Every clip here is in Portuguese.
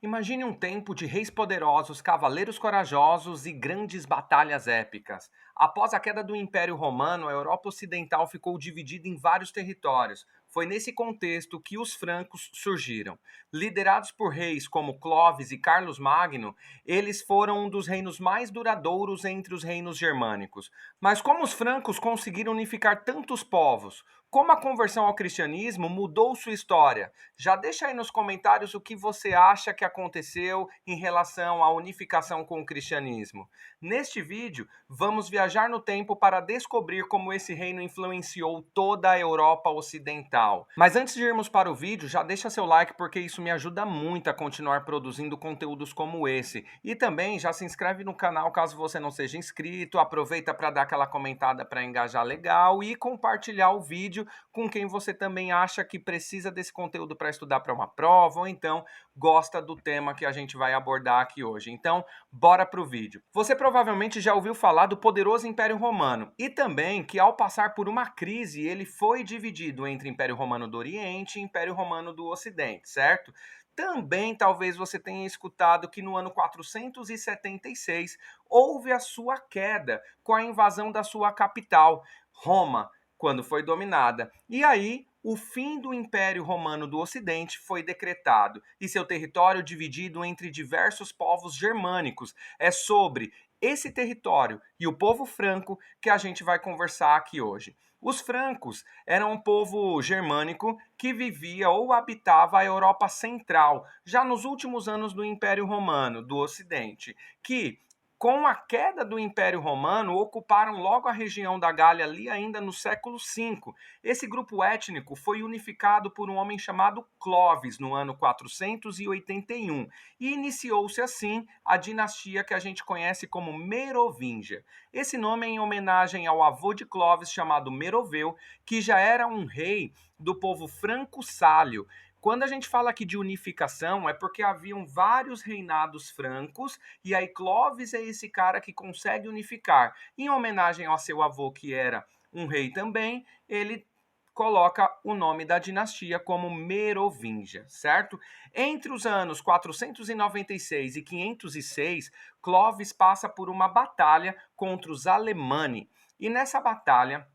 Imagine um tempo de reis poderosos, cavaleiros corajosos e grandes batalhas épicas. Após a queda do Império Romano, a Europa Ocidental ficou dividida em vários territórios. Foi nesse contexto que os francos surgiram. Liderados por reis como Clovis e Carlos Magno, eles foram um dos reinos mais duradouros entre os reinos germânicos. Mas como os francos conseguiram unificar tantos povos? Como a conversão ao cristianismo mudou sua história? Já deixa aí nos comentários o que você acha que aconteceu em relação à unificação com o cristianismo. Neste vídeo, vamos viajar no tempo para descobrir como esse reino influenciou toda a Europa Ocidental. Mas antes de irmos para o vídeo, já deixa seu like porque isso me ajuda muito a continuar produzindo conteúdos como esse. E também já se inscreve no canal caso você não seja inscrito, aproveita para dar aquela comentada para engajar legal e compartilhar o vídeo com quem você também acha que precisa desse conteúdo para estudar para uma prova ou então gosta do tema que a gente vai abordar aqui hoje. Então, bora pro vídeo. Você provavelmente já ouviu falar do poderoso Império Romano e também que ao passar por uma crise, ele foi dividido entre Império Romano do Oriente e Império Romano do Ocidente, certo? Também talvez você tenha escutado que no ano 476 houve a sua queda com a invasão da sua capital, Roma, quando foi dominada. E aí, o fim do Império Romano do Ocidente foi decretado e seu território dividido entre diversos povos germânicos. É sobre esse território e o povo franco que a gente vai conversar aqui hoje. Os francos eram um povo germânico que vivia ou habitava a Europa Central, já nos últimos anos do Império Romano do Ocidente, que com a queda do Império Romano, ocuparam logo a região da Gália ali ainda no século V. Esse grupo étnico foi unificado por um homem chamado Clovis no ano 481 e iniciou-se assim a dinastia que a gente conhece como Merovingia. Esse nome é em homenagem ao avô de Clovis chamado Meroveu, que já era um rei do povo franco-sálio. Quando a gente fala aqui de unificação, é porque haviam vários reinados francos, e aí Clovis é esse cara que consegue unificar. Em homenagem ao seu avô, que era um rei também, ele coloca o nome da dinastia como Merovingia, certo? Entre os anos 496 e 506, Clovis passa por uma batalha contra os Alemanni. E nessa batalha,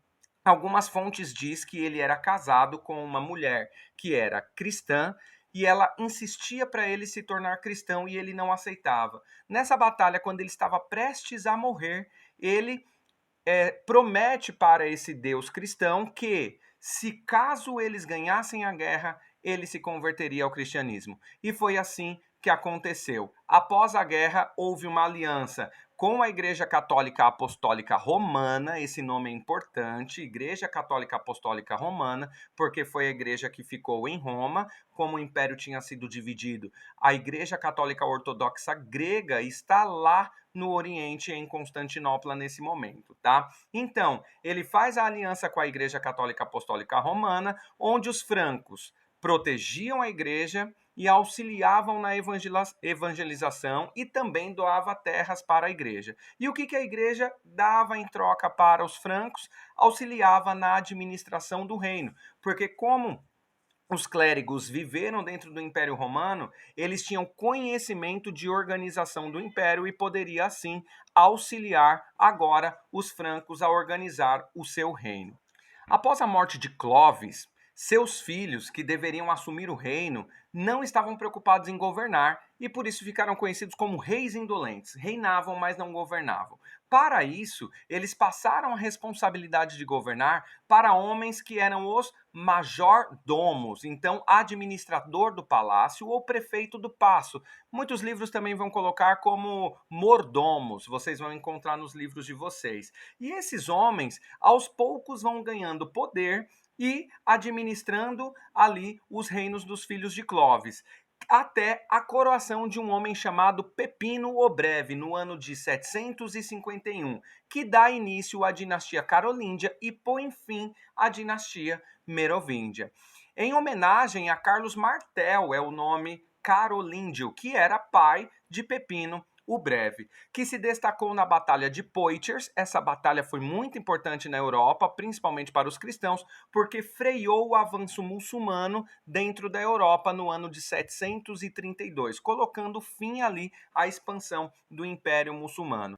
algumas fontes diz que ele era casado com uma mulher que era cristã e ela insistia para ele se tornar cristão e ele não aceitava. Nessa batalha, quando ele estava prestes a morrer, ele promete para esse Deus cristão que, se caso eles ganhassem a guerra, ele se converteria ao cristianismo. E foi assim que aconteceu. Após a guerra, houve uma aliança com a Igreja Católica Apostólica Romana. Esse nome é importante, Igreja Católica Apostólica Romana, porque foi a igreja que ficou em Roma. Como o império tinha sido dividido, a Igreja Católica Ortodoxa Grega está lá no Oriente, em Constantinopla, nesse momento, tá? Então, ele faz a aliança com a Igreja Católica Apostólica Romana, onde os francos protegiam a igreja e auxiliavam na evangelização e também doava terras para a igreja. E o que a igreja dava em troca para os francos? Auxiliava na administração do reino, porque como os clérigos viveram dentro do Império Romano, eles tinham conhecimento de organização do Império e poderia, assim, auxiliar agora os francos a organizar o seu reino. Após a morte de Clovis, seus filhos, que deveriam assumir o reino, não estavam preocupados em governar e por isso ficaram conhecidos como reis indolentes. Reinavam, mas não governavam. Para isso, eles passaram a responsabilidade de governar para homens que eram os majordomos, então administrador do palácio ou prefeito do paço. Muitos livros também vão colocar como mordomos, vocês vão encontrar nos livros de vocês. E esses homens, aos poucos, vão ganhando poder e administrando ali os reinos dos filhos de Clovis, até a coroação de um homem chamado Pepino o Breve, no ano de 751, que dá início à dinastia carolíngia e põe fim à dinastia merovíngia. Em homenagem a Carlos Martel é o nome carolíndio, que era pai de Pepino o Breve, que se destacou na Batalha de Poitiers. Essa batalha foi muito importante na Europa, principalmente para os cristãos, porque freou o avanço muçulmano dentro da Europa no ano de 732, colocando fim ali à expansão do Império Muçulmano.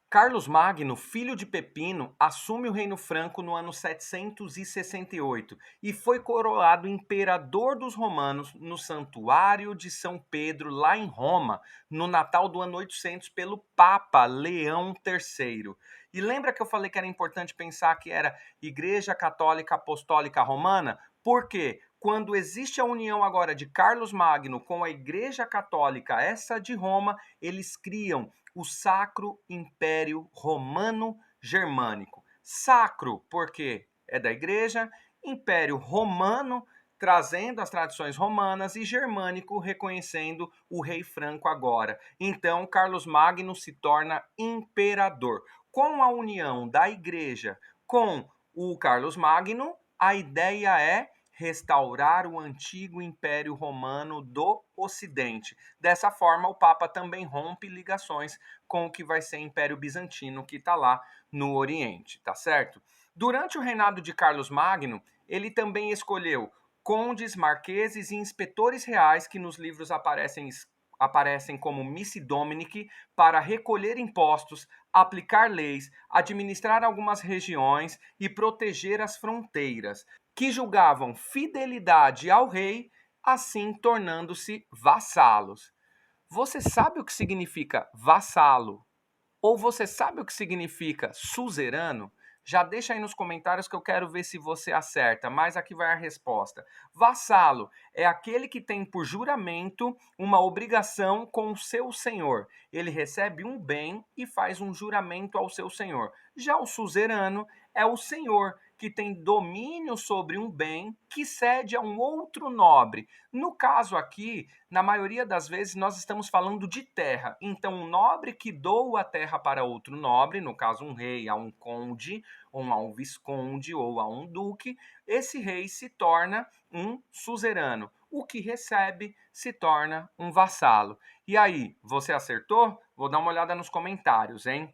Carlos Magno, filho de Pepino, assume o Reino Franco no ano 768 e foi coroado imperador dos romanos no Santuário de São Pedro, lá em Roma, no Natal do ano 800, pelo Papa Leão III. E lembra que eu falei que era importante pensar que era Igreja Católica Apostólica Romana? Por quê? Quando existe a união agora de Carlos Magno com a Igreja Católica, essa de Roma, eles criam o Sacro Império Romano Germânico. Sacro, porque é da igreja, Império Romano, trazendo as tradições romanas, e germânico, reconhecendo o rei Franco agora. Então, Carlos Magno se torna imperador. Com a união da igreja com o Carlos Magno, a ideia é restaurar o antigo Império Romano do Ocidente. Dessa forma, o Papa também rompe ligações com o que vai ser Império Bizantino, que está lá no Oriente, tá certo? Durante o reinado de Carlos Magno, ele também escolheu condes, marqueses e inspetores reais, que nos livros aparecem como missi dominici, para recolher impostos, aplicar leis, administrar algumas regiões e proteger as fronteiras, que julgavam fidelidade ao rei, assim tornando-se vassalos. Você sabe o que significa vassalo? Ou você sabe o que significa suzerano? Já deixa aí nos comentários que eu quero ver se você acerta, mas aqui vai a resposta. Vassalo é aquele que tem por juramento uma obrigação com o seu senhor. Ele recebe um bem e faz um juramento ao seu senhor. Já o suzerano é o senhor que tem domínio sobre um bem que cede a um outro nobre. No caso aqui, na maioria das vezes, nós estamos falando de terra. Então, um nobre que doa a terra para outro nobre, no caso um rei a um conde, ou a um visconde, ou a um duque, esse rei se torna um suzerano. O que recebe se torna um vassalo. E aí, você acertou? Vou dar uma olhada nos comentários, hein?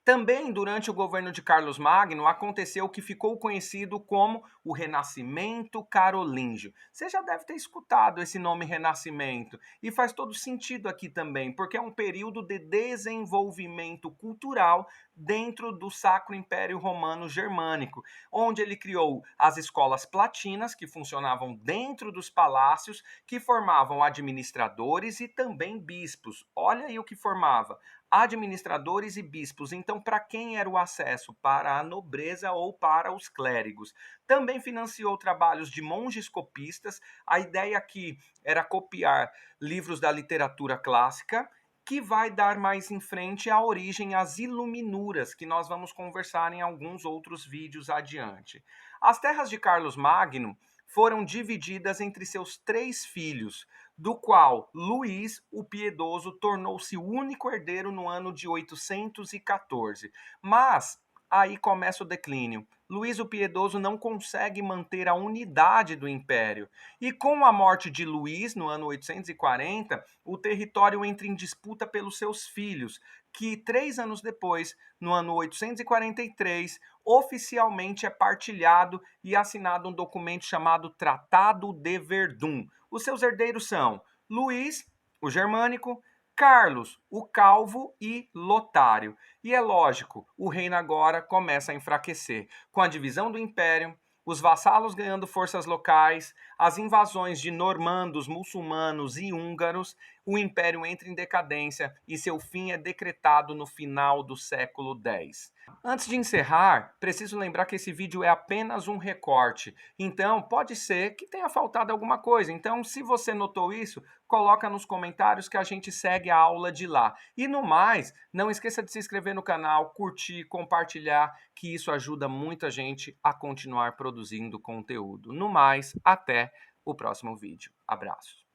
Também durante o governo de Carlos Magno aconteceu o que ficou conhecido como o Renascimento Carolíngio. Você já deve ter escutado esse nome Renascimento, e faz todo sentido aqui também, porque é um período de desenvolvimento cultural dentro do Sacro Império Romano Germânico, onde ele criou as escolas platinas, que funcionavam dentro dos palácios, que formavam administradores e também bispos. Olha aí o que formava: administradores e bispos. Então, para quem era o acesso? Para a nobreza ou para os clérigos. Também financiou trabalhos de monges copistas. A ideia aqui era copiar livros da literatura clássica, que vai dar mais em frente a origem às iluminuras, que nós vamos conversar em alguns outros vídeos adiante. As terras de Carlos Magno foram divididas entre seus 3 filhos, do qual Luís o Piedoso tornou-se o único herdeiro no ano de 814. Mas aí começa o declínio. Luís o Piedoso não consegue manter a unidade do império. E com a morte de Luís, no ano 840, o território entra em disputa pelos seus filhos, que 3 anos depois, no ano 843, oficialmente é partilhado e assinado um documento chamado Tratado de Verdun. Os seus herdeiros são Luís, o germânico, Carlos, o calvo, e Lotário. E é lógico, o reino agora começa a enfraquecer. Com a divisão do império, os vassalos ganhando forças locais, as invasões de normandos, muçulmanos e húngaros, o império entra em decadência e seu fim é decretado no final do século X. Antes de encerrar, preciso lembrar que esse vídeo é apenas um recorte, então pode ser que tenha faltado alguma coisa. Então, se você notou isso, coloca nos comentários que a gente segue a aula de lá. E no mais, não esqueça de se inscrever no canal, curtir, compartilhar, que isso ajuda muita gente a continuar produzindo conteúdo. No mais, até o próximo vídeo. Abraços.